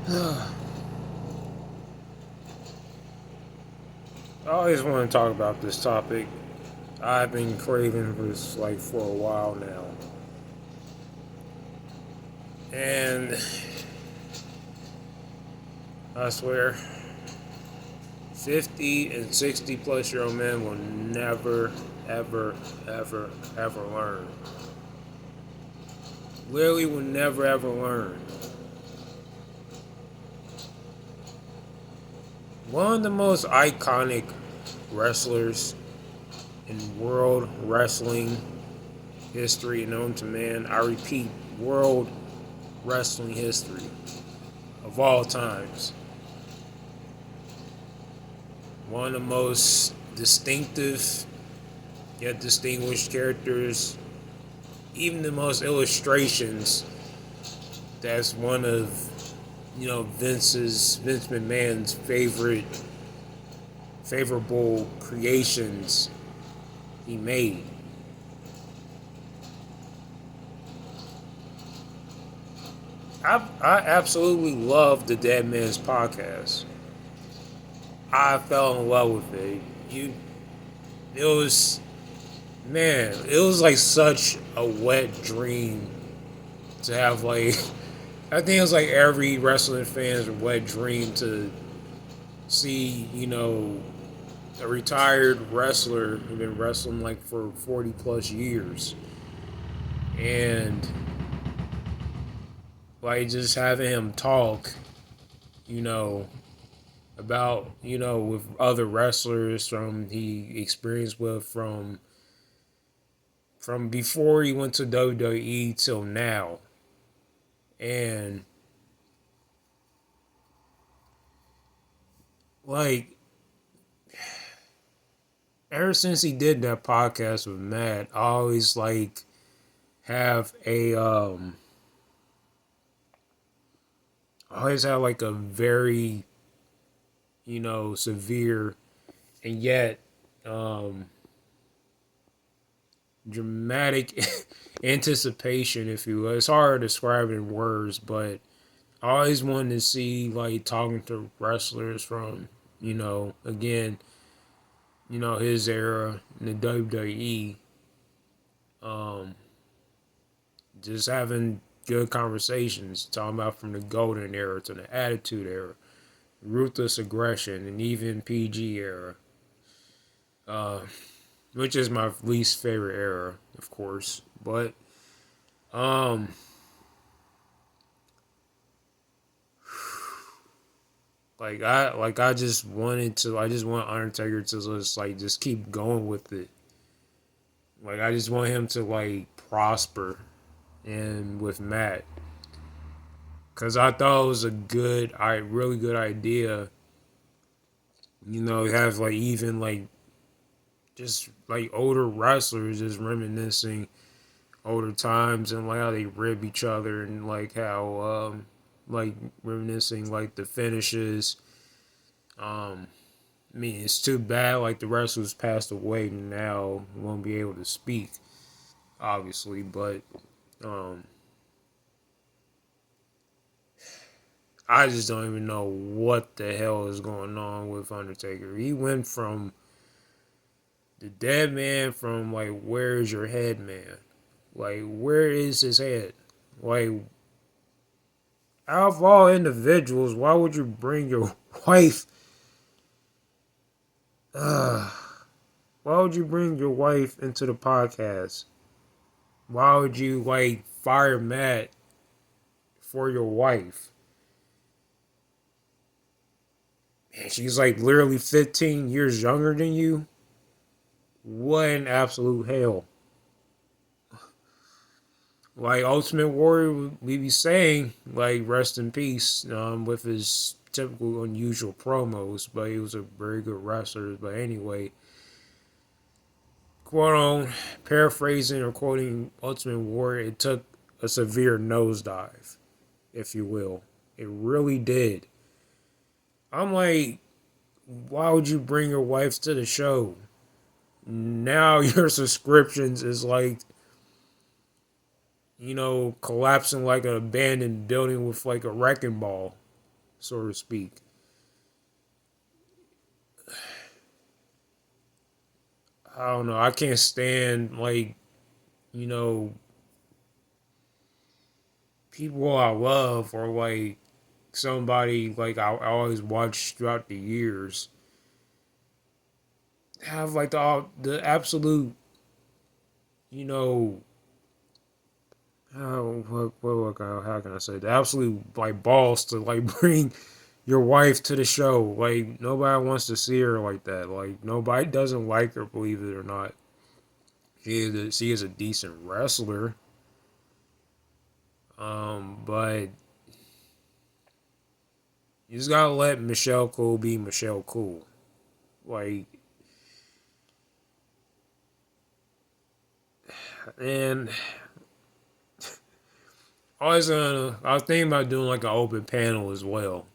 I always want to talk about this topic. I've been craving this like for a while now. And I swear, 50 and 60 plus year old men will never, ever, ever, ever learn. Literally will never, ever learn. One of the most iconic wrestlers in world wrestling history known to man. I repeat, world wrestling history of all times. One of the most distinctive yet distinguished characters, even the most illustrations. That's one of Vince McMahon's favorable creations he made. I absolutely love the Deadman's podcast. I fell in love with it. It was, man, it was like such a wet dream to have like. I think it was like every wrestling fan's wet dream to see, a retired wrestler who's been wrestling like for 40 plus years. And like just having him talk, you know, about, with other wrestlers from he experienced with from before he went to WWE till now. And like ever since he did that podcast with Matt, I always like have I always have like a very, severe and yet dramatic anticipation, if you will. It's hard to describe it in words, but I always wanted to see like talking to wrestlers from, again, his era in the WWE. Um, just having good conversations, talking about from the golden era to the attitude era, ruthless aggression, and even PG era, uh, which is my least favorite era, of course. But um, I just wanted to, I just want Undertaker to just keep going with it. Like I just want him to like prosper, and with Matt, cause I thought it was really good idea. Have like even like just like older wrestlers just reminiscing older times and like how they rib each other and like how like reminiscing like the finishes. Um, I mean, it's too bad like the wrestlers passed away and now won't be able to speak, obviously. But um, I just don't even know what the hell is going on with Undertaker. He went from the dead man from like where's your head man? Like where is his head? Like out of all individuals, why would you bring your wife? Uh, why would you bring your wife into the podcast? Why would you like fire Matt for your wife? And she's like literally 15 years younger than you. What an absolute hell. Like Ultimate Warrior, we be saying like rest in peace, with his typical unusual promos, but he was a very good wrestler. But anyway, quote on paraphrasing or quoting Ultimate Warrior, it took a severe nosedive, if you will. It really did. I'm like, why would you bring your wife to the show? Now your subscriptions is like, collapsing like an abandoned building with like a wrecking ball. so to speak. I don't know. I can't stand like, you know, people I love or like somebody like I always watch throughout the years have like the absolute, you know, how can I say, the absolute like balls to like bring your wife to the show. Like nobody wants to see her like that. Like nobody doesn't like her, believe it or not. She is a decent wrestler. But you just gotta let Michelle Cole be Michelle Cole. Like, and I was thinking about doing like an open panel as well.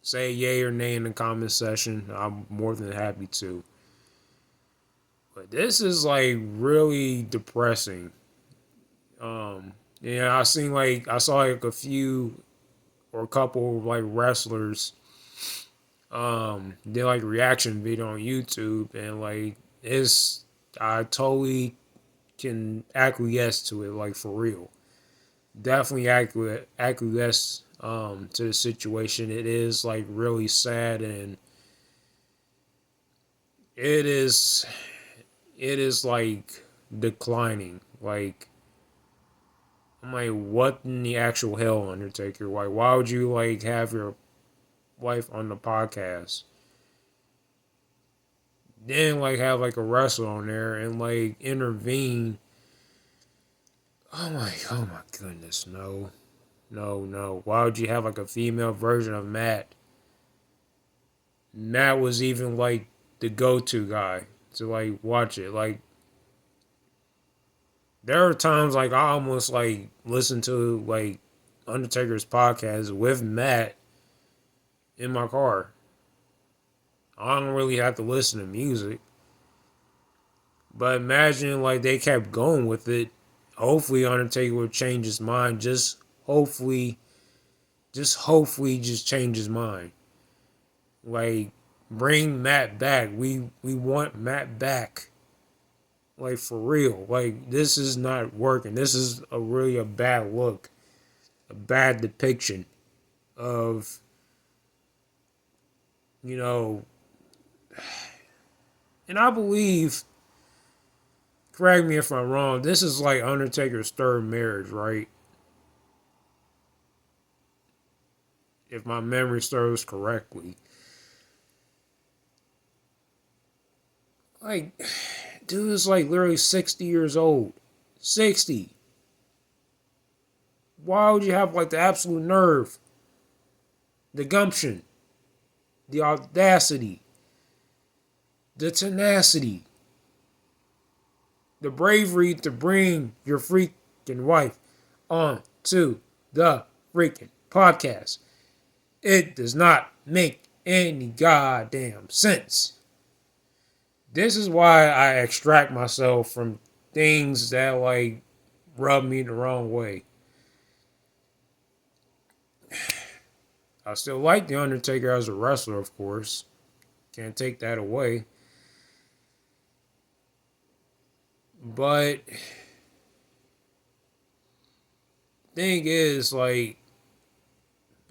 Say yay or nay in the comment section. I'm more than happy to. But this is like really depressing. Yeah, I saw like a few or a couple of like wrestlers did like reaction video on YouTube, and like it's I totally can acquiesce to it, like for real. Definitely acquiesce to the situation. It is like really sad, and it is it is like declining. Like I'm like, what in the actual hell, Undertaker? Like, why would you like have your wife on the podcast? Then like have like a wrestler on there and like intervene. Oh my goodness, no. No, no. Why would you have like a female version of Matt? Matt was even like the go-to guy to like watch it. Like there are times like I almost like listen to like Undertaker's podcast with Matt in my car. I don't really have to listen to music. But imagine like they kept going with it. Hopefully Undertaker would change his mind. Just change his mind. Like bring Matt back. We want Matt back. Like for real. Like this is not working. This is a bad look. A bad depiction of, you know, and I believe, correct me if I'm wrong, this is like Undertaker's third marriage, right? If my memory serves correctly. Like, dude is like literally 60 years old. 60. Why would you have like the absolute nerve, the gumption, the audacity, the tenacity, the bravery to bring your freaking wife on to the freaking podcast? It does not make any goddamn sense. This is why I extract myself from things that like rub me the wrong way. I still like The Undertaker as a wrestler, of course. Can't take that away. But thing is, like,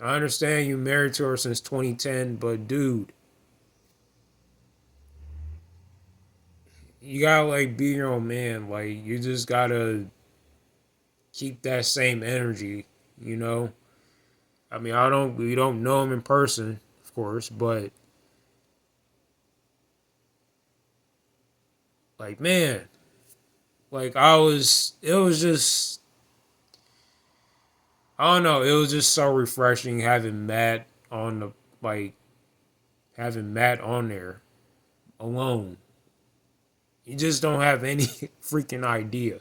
I understand you married to her since 2010, but dude, you gotta like be your own man. Like, you just gotta keep that same energy, you know? I mean, we don't know him in person, of course, but like, man, like it was just, I don't know, it was just so refreshing like, having Matt on there alone. You just don't have any freaking idea.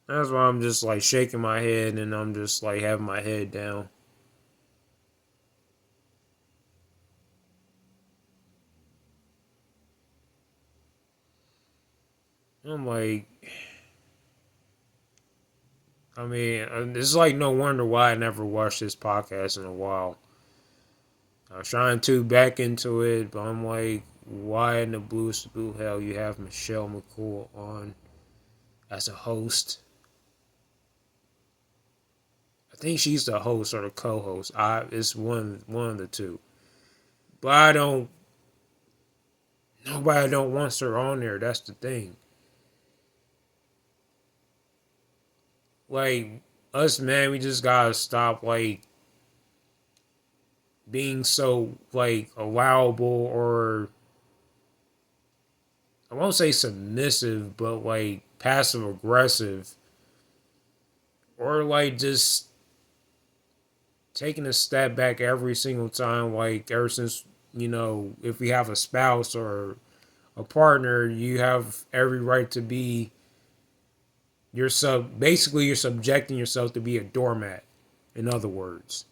That's why I'm just like shaking my head and I'm just like having my head down. I'm like, I mean, it's like no wonder why I never watched this podcast in a while. I was trying to back into it, but I'm like, why in the blue hell you have Michelle McCool on as a host? I think she's the host or the co-host. It's one of the two. But I don't. Nobody don't wants her on there. That's the thing. Like us, man, we just gotta stop like being so like allowable, or I won't say submissive, but like passive aggressive, or like just taking a step back every single time. Like ever since, if we have a spouse or a partner, you have every right to be basically you're subjecting yourself to be a doormat, in other words.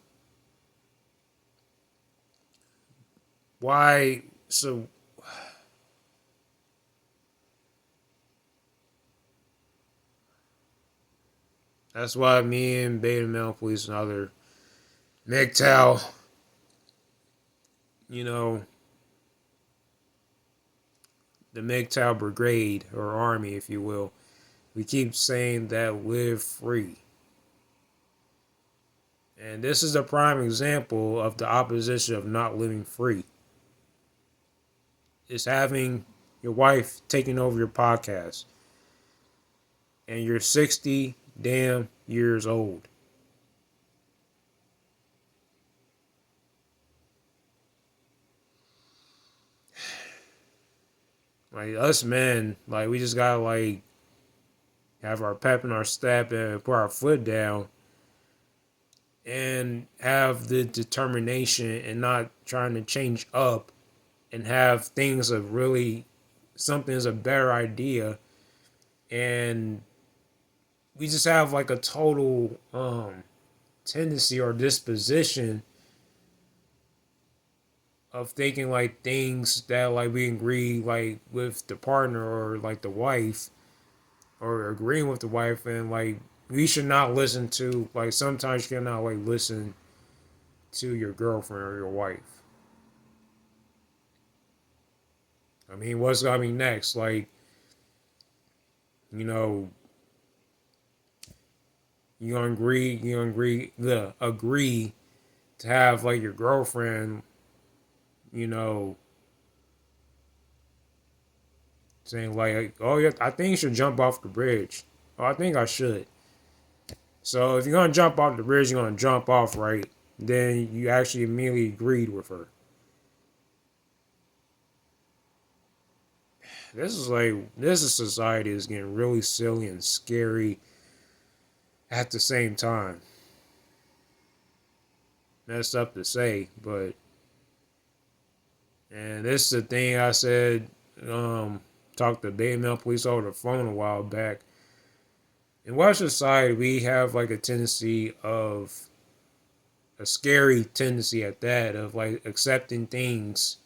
Why? So that's why me and Beta Male Police and other Mgtow, you know, the Mgtow Brigade or Army, if you will, we keep saying that live free. And this is a prime example of the opposition of not living free. It's having your wife taking over your podcast. And you're 60 damn years old. Like us men, like we just gotta like have our pep in our step and put our foot down and have the determination and not trying to change up and have things of really something is a better idea, and we just have like a total tendency or disposition of thinking like things that like we agree like with the partner or like the wife or agreeing with the wife, and like we should not listen to like sometimes you cannot like listen to your girlfriend or your wife. I mean, what's gonna be next? Like, you know, agree to have like your girlfriend, you know, saying like, oh yeah, I think you should jump off the bridge. Oh, I think I should. So if you're gonna jump off the bridge, you're gonna jump off, right? Then you actually immediately agreed with her. This is society is getting really silly and scary at the same time. Messed up to say, but and this is the thing I said. Talked to Bay Male Police over the phone a while back. In Western society, we have like a scary tendency at that of like accepting things,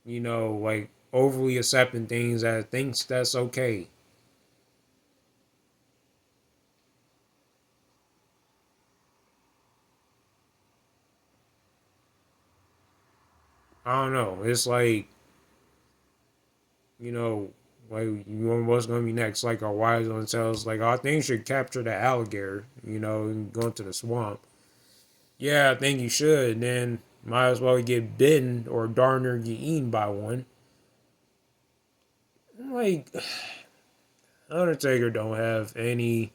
like overly accepting things that thinks that's okay. I don't know. It's like, you know, like what's gonna be next? Like our wives gonna tell us like, oh, I think you should capture the alligator, and go into the swamp. Yeah, I think you should. Then might as well get bitten or darn near get eaten by one. I'm like, Undertaker don't have any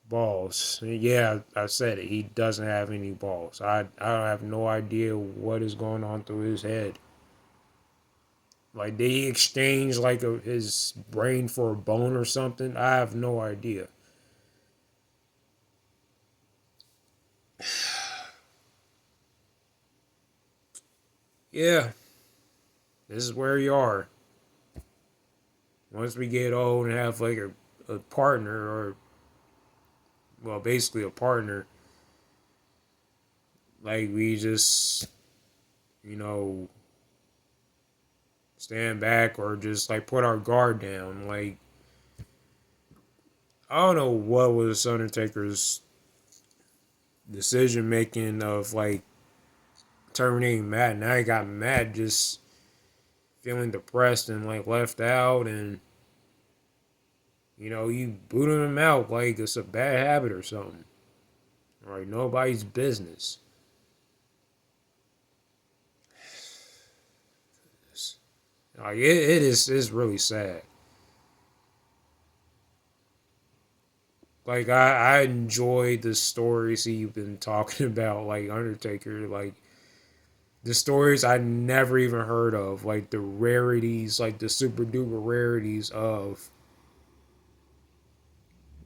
balls. Yeah, I said it. He doesn't have any balls. I have no idea what is going on through his head. Like, did he exchange like his brain for a bone or something? I have no idea. Yeah, this is where you are. Once we get old and have like a partner, or well, basically a partner, like we just, you know, stand back or just like put our guard down. Like, I don't know what was Undertaker's decision making of like terminating Matt. Now he got Matt just feeling depressed and like left out, and you booting him out like it's a bad habit or something. Like nobody's business. Like it is it's really sad. Like I enjoy the stories you've been talking about, like Undertaker, like the stories I never even heard of, like the rarities, like the super duper rarities of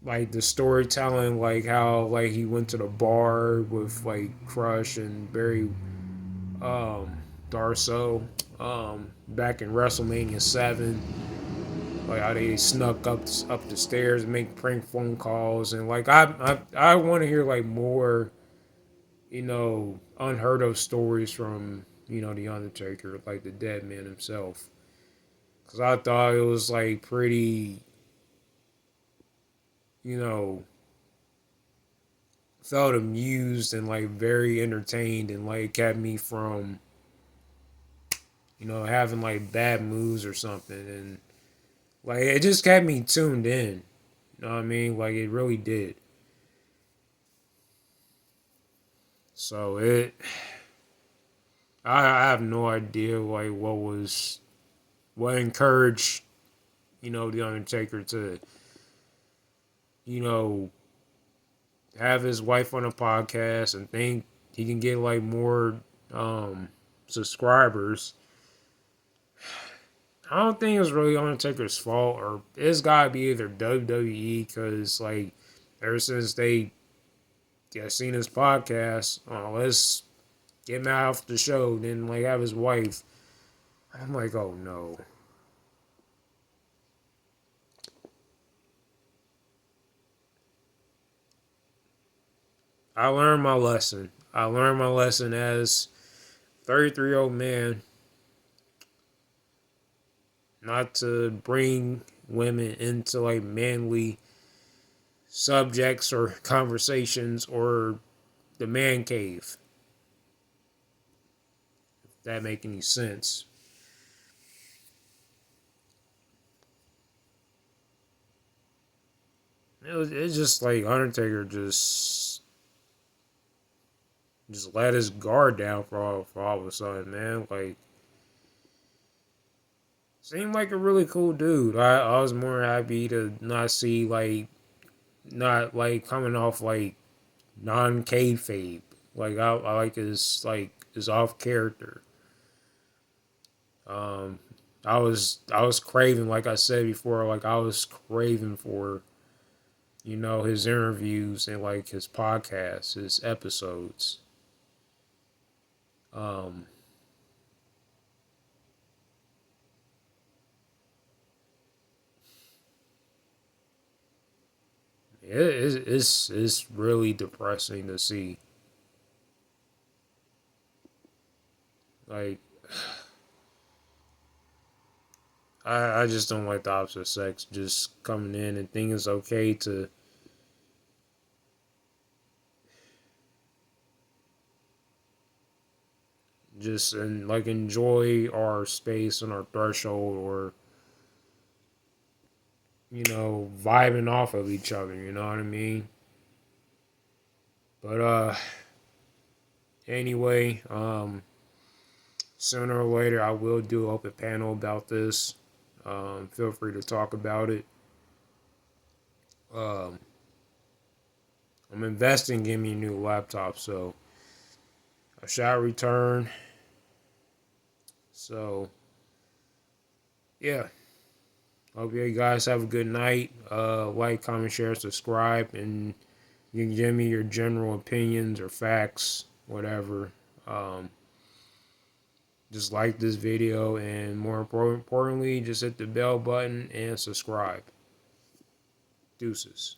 like the storytelling, like how like he went to the bar with like Crush and Barry Darso back in WrestleMania 7. Like how they snuck up the stairs and make prank phone calls, and like I want to hear like more unheard of stories from the Undertaker, like the Deadman himself, because I thought it was like pretty you know felt amused and like very entertained, and like kept me from having like bad moves or something, and like it just kept me tuned in. You know what I mean? Like it really did. So I have no idea like what encouraged the Undertaker to you know have his wife on a podcast and think he can get like more um subscribers. I don't think it's really Undertaker's fault, or it's gotta be either WWE, because like ever since they seen his podcast, let's get him out of the show, then like have his wife. I'm like, oh no. I learned my lesson. I learned my lesson as 33-year-old man not to bring women into like manly subjects or conversations or the man cave. If that make any sense. It's just like Undertaker just let his guard down for all of a sudden, man. Like seemed like a really cool dude. I was more happy to not see like not like coming off like non kayfabe. Like I like his off character. Um, I was craving, like I said before, like I was craving for his interviews and like his podcasts, his episodes. Um, it's really depressing to see. Like I just don't like the opposite sex just coming in and thinking it's okay to just and like enjoy our space and our threshold, or vibing off of each other. You know what I mean? But anyway, sooner or later I will do an open panel about this. Feel free to talk about it. Um, I'm investing in me a new laptop, so I shall return. So yeah, hope you guys have a good night. Like, comment, share, subscribe, and you can give me your general opinions or facts, whatever. Um, just like this video, and more importantly, just hit the bell button and subscribe. Deuces.